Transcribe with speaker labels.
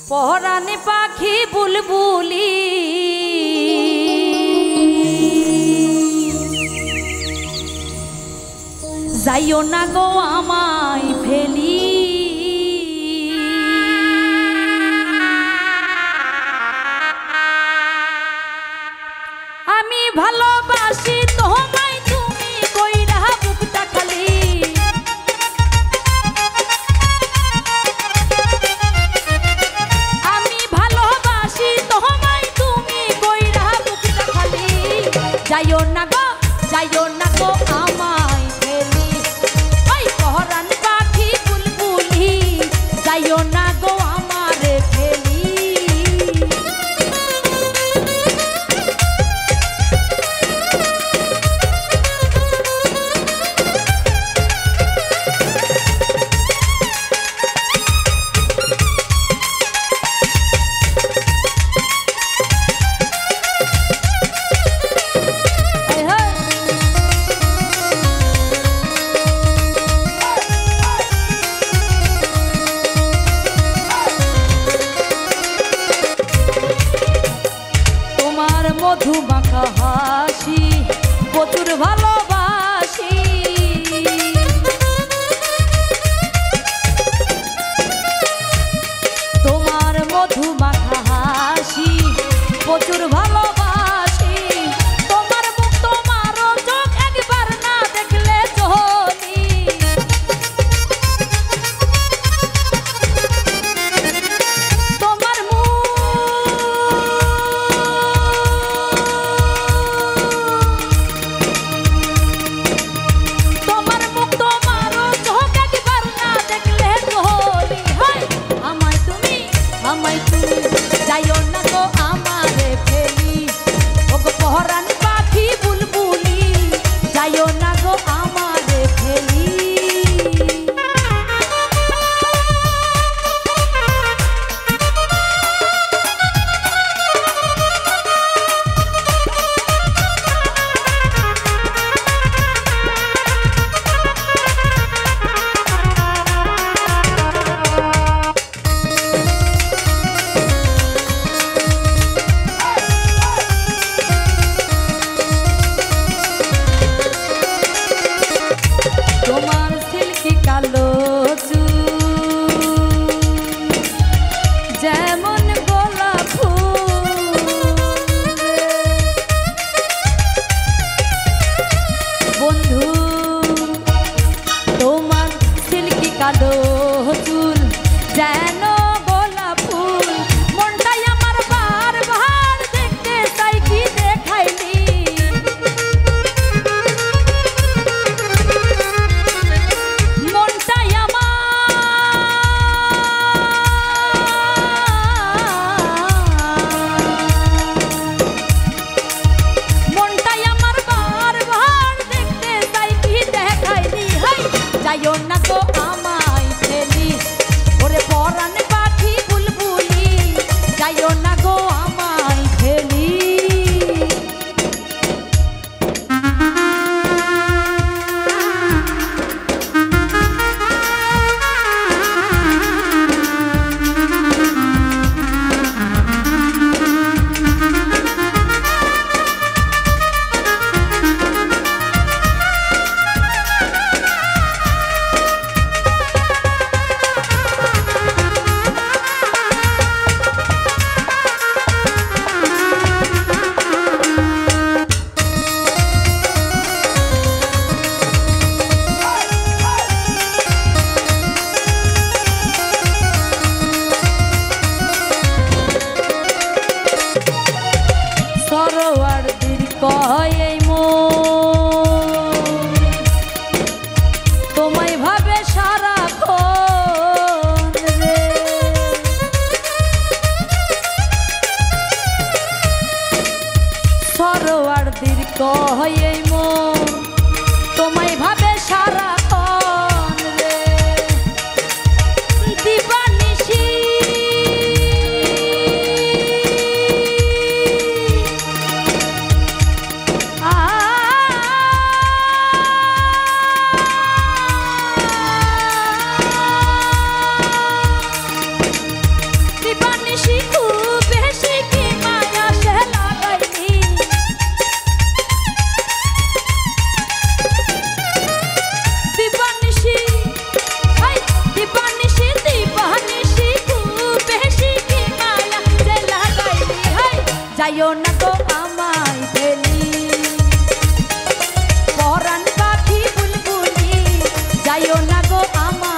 Speaker 1: পরাণে পাখি বুলবুলি যাইও না গো আমায় ফেলি আমি ভালোবাসি তোমায় তুমি কইরা বুকটা খালি আমি ভালোবাসি তোমায় তুমি কইরা বুকটা খালি যাইও না গো আমায় ফেলি ওই পরাণ পাখি বুলবুলি যাইও না গো আমারে ফেলি মধু মাখা হাসি প্রচুর ভালোবাসি তোমার মধু মাখা হাসি প্রচুর ভালোবাসি তোমার মুখ তোমার চোখ একবার না দেখলে চলি তোমার যাইও না গো আমারে ফেলি ওগো পরাণ পাখি বুলবুলি যাইও না গো আমারে ফেলি তোমার সিল্কি কালো যেমন গোলাপ বন্ধু তোমার সিল্কি কালো চুল যেন গোলাপ ফুল মনটাই আমার বারবার দেখতে চাই কি দেখাইলি যাইও না গো আমায় ফেলি ওরে পরাণ পাখি বুলবুলি যাইও না গো আমায় ফেলি গো আমায়